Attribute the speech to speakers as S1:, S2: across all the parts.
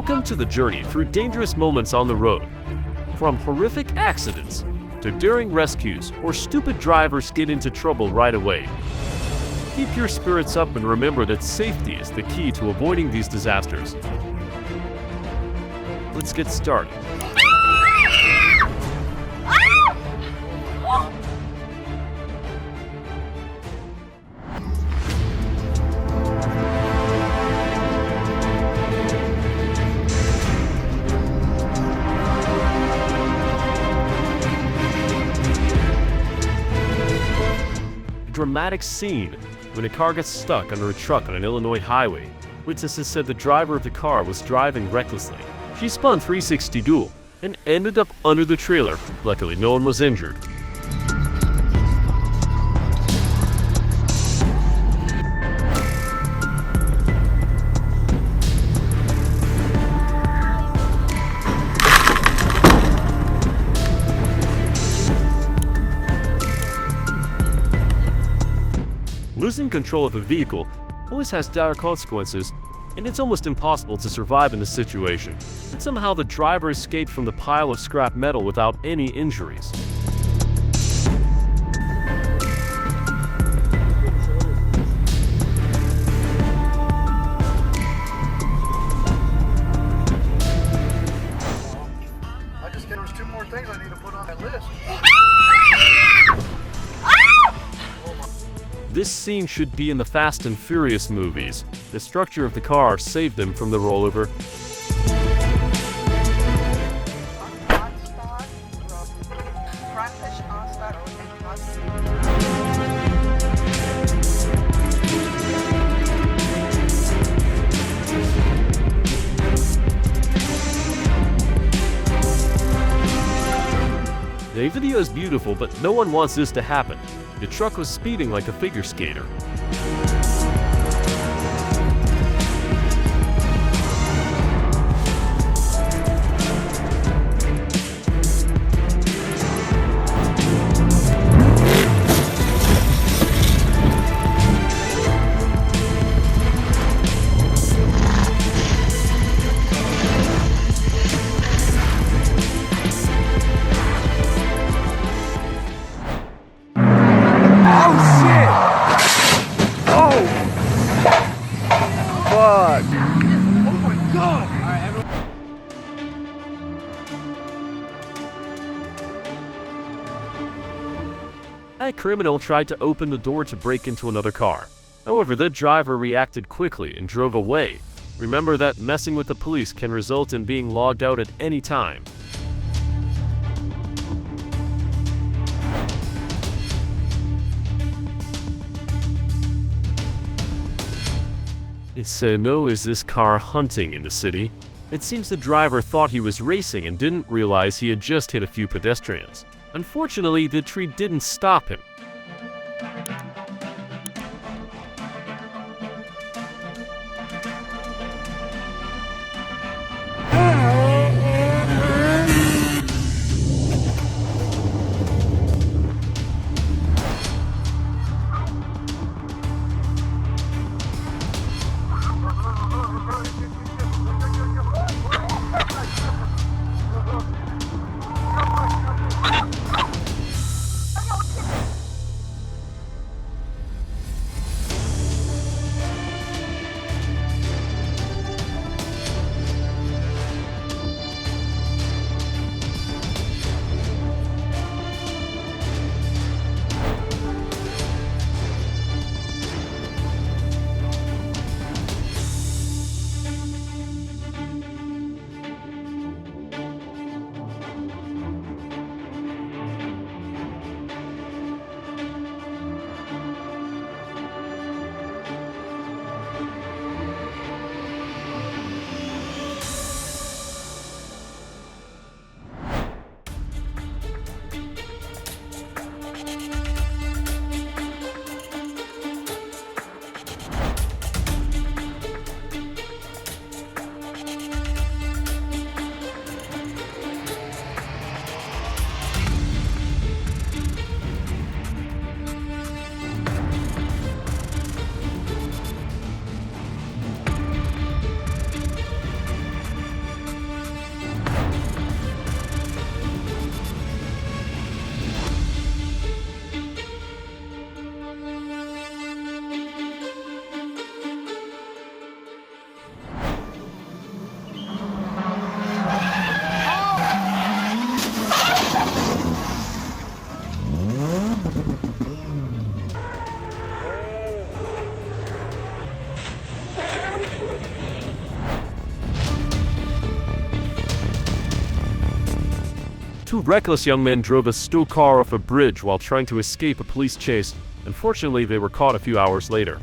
S1: Welcome to the journey through dangerous moments on the road. From horrific accidents to daring rescues or stupid drivers get into trouble right away. Keep your spirits up and remember that safety is the key to avoiding these disasters. Let's get started. Dramatic scene when a car gets stuck under a truck on an Illinois highway. Witnesses said the driver of the car was driving recklessly. She spun 360 dual and ended up under the trailer. Luckily, no one was injured. Losing control of a vehicle always has dire consequences, and it's almost impossible to survive in this situation. But somehow the driver escaped from the pile of scrap metal without any injuries.
S2: There's two more things I need to put on that list.
S1: This scene should be in the Fast and Furious movies. The structure of the car saved them from the rollover. The video is beautiful, but no one wants this to happen. The truck was speeding like a figure skater. A criminal tried to open the door to break into another car. However, the driver reacted quickly and drove away. Remember that messing with the police can result in being logged out at any time. No, is this car hunting in the city? It seems the driver thought he was racing and didn't realize he had just hit a few pedestrians. Unfortunately, the tree didn't stop him. Two reckless young men drove a stow car off a bridge while trying to escape a police chase. Unfortunately, they were caught a few hours later.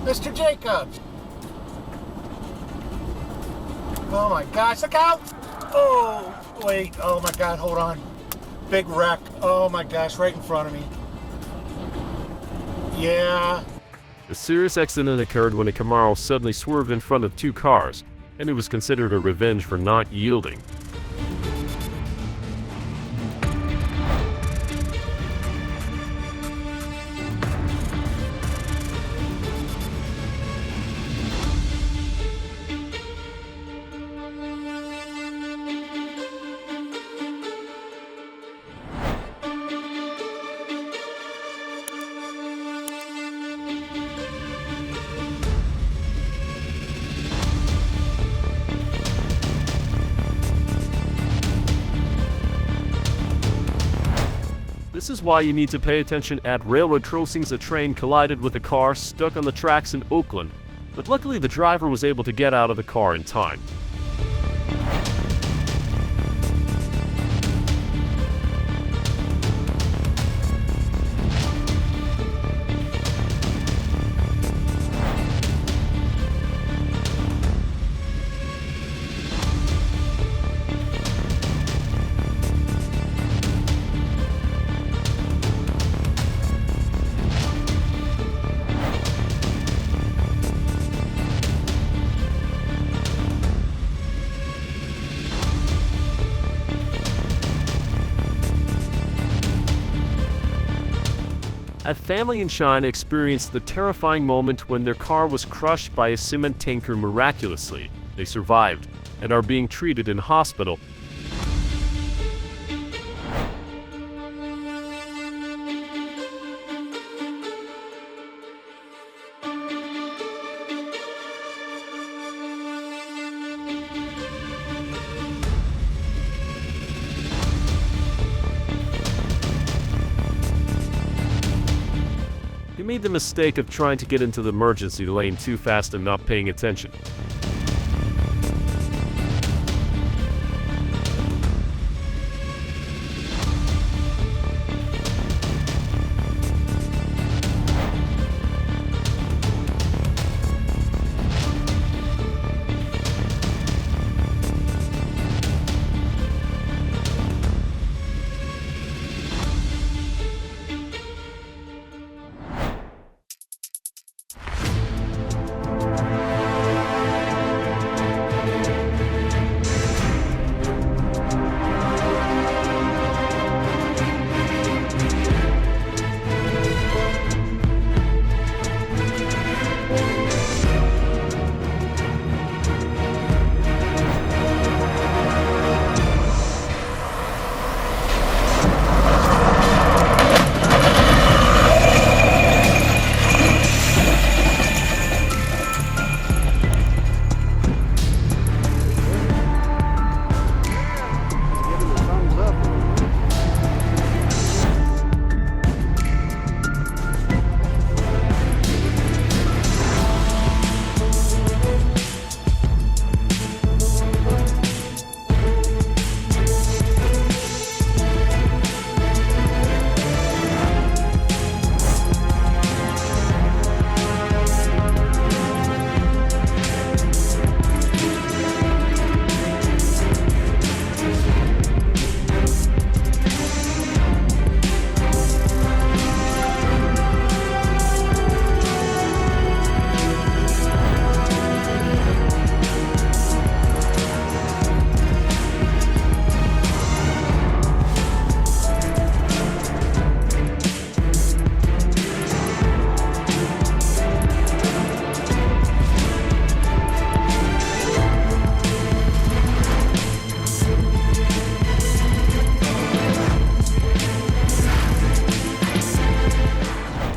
S2: Mr. Jacobs! Oh my gosh, look out! Oh, wait, oh my God, hold on. Big wreck. Oh my gosh, right in front of me. Yeah.
S1: A serious accident occurred when a Camaro suddenly swerved in front of two cars, and it was considered a revenge for not yielding. This is why you need to pay attention at railroad crossings. A train collided with a car stuck on the tracks in Oakland, but luckily the driver was able to get out of the car in time. A family in China experienced the terrifying moment when their car was crushed by a cement tanker. Miraculously, they survived and are being treated in hospital. He made the mistake of trying to get into the emergency lane too fast and not paying attention.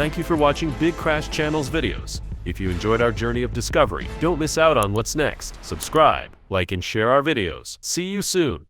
S1: Thank you for watching Big Crash Channel's videos. If you enjoyed our journey of discovery, don't miss out on what's next. Subscribe, like, and share our videos. See you soon.